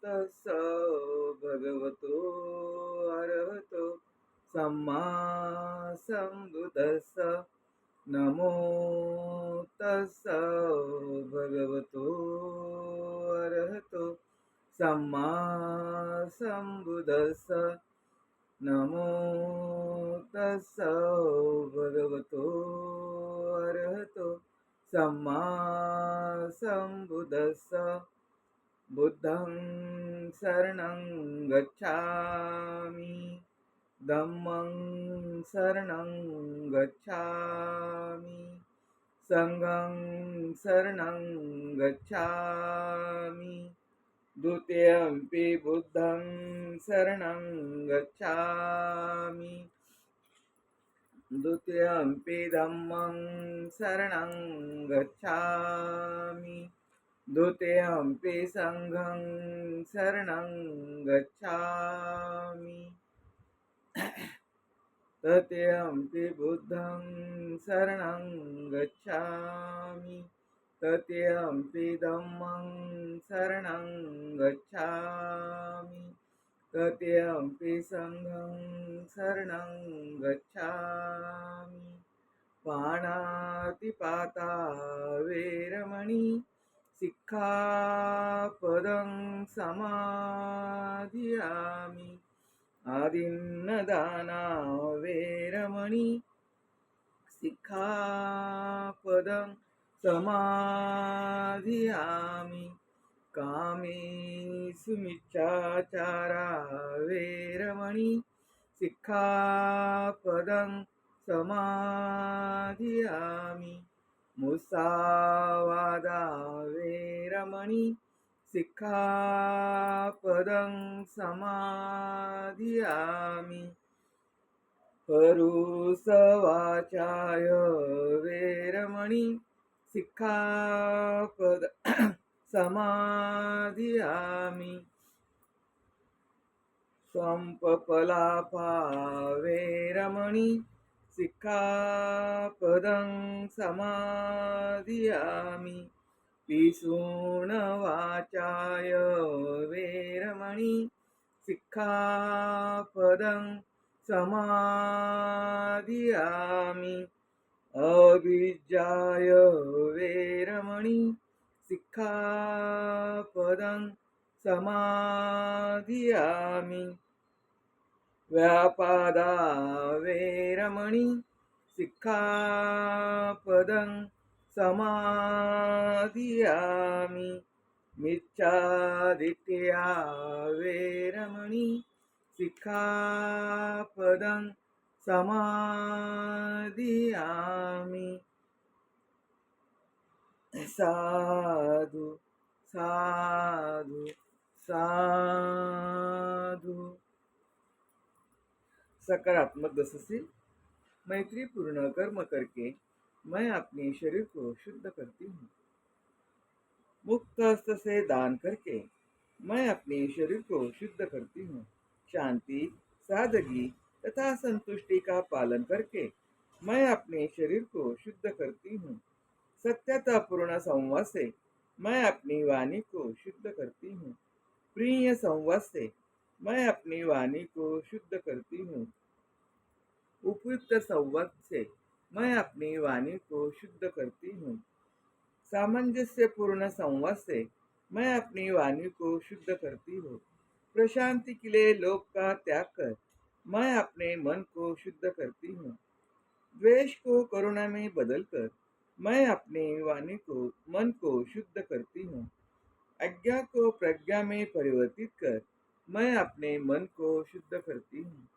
तस्स भगवतो अरहतो सम्मा संबुद्दस्स नमो तस्स भगवतो अरहतो सम्मा संबुद्दस्स नमो तस्स भगवतो अरहतो सम्मा संबुद्दस्स बुद्धं शरणं गच्छामि धम्मं शरणं गच्छामि संघं शरणं गच्छामि द्वितीयंपि बुद्धं शरणं गच्छामि द्वितीयंपि धम्मं शरणं गच्छामि द्वितीयंपि संघं शरणं गच्छामि तृतीयंपि बुद्धं शरणं गच्छामि तृतीयंपि धम्मं शरणं गच्छामि तृतीयंपि संघं शरणं गच्छामि पाणातिपाता वेरमणि सिक्खापदं समाधियामि आदिन्नदाना वेरमणि सिक्खापदं समाधियामि कामेषु मिच्छाचारा वेरमणि सिक्खापदं समाधियामि मुसावादा वेरमणि सिक्खापदं समाधियामि परुषवाचाय वेरमणि सिक्खापद समाधियामि स्वंपपलापा वेरमणि सिक्खापदं समाधियामि पिसूणवाचाय वेरमणि सिक्खापदं समाधियामि अविज्जाय वेरमणि सिक्खापदं समाधियामि व्यापादा वेरमणि सिक्खापदं समाधियामि मिच्छादित्या वेरमणि सिक्खापदं समाधियामि साधु साधु साधु। सकारात्मक दशसी मैत्री पूर्ण कर्म करके मैं अपने शरीर को शुद्ध करती हूँ। मुक्त हस्त से दान करके मैं अपने शरीर को शुद्ध करती हूँ। शांति, सादगी तथा संतुष्टि का पालन करके मैं अपने शरीर को शुद्ध करती हूँ। सत्यता पूर्ण संवाद से मैं अपनी वाणी को शुद्ध करती हूँ। प्रिय संवाद से मैं अपनी वाणी को शुद्ध करती हूँ। उपयुक्त संवाद से मैं अपनी वाणी को शुद्ध करती हूँ। सामंजस्य पूर्ण संवाद से मैं अपनी वाणी को शुद्ध करती हूँ। प्रशांति के लिए लोक का त्याग कर मैं अपने मन को शुद्ध करती हूँ। द्वेष को करुणा में बदलकर मैं अपने वाणी को मन को शुद्ध करती हूँ। अज्ञा को प्रज्ञा में परिवर्तित कर मैं अपने मन को शुद्ध करती हूँ।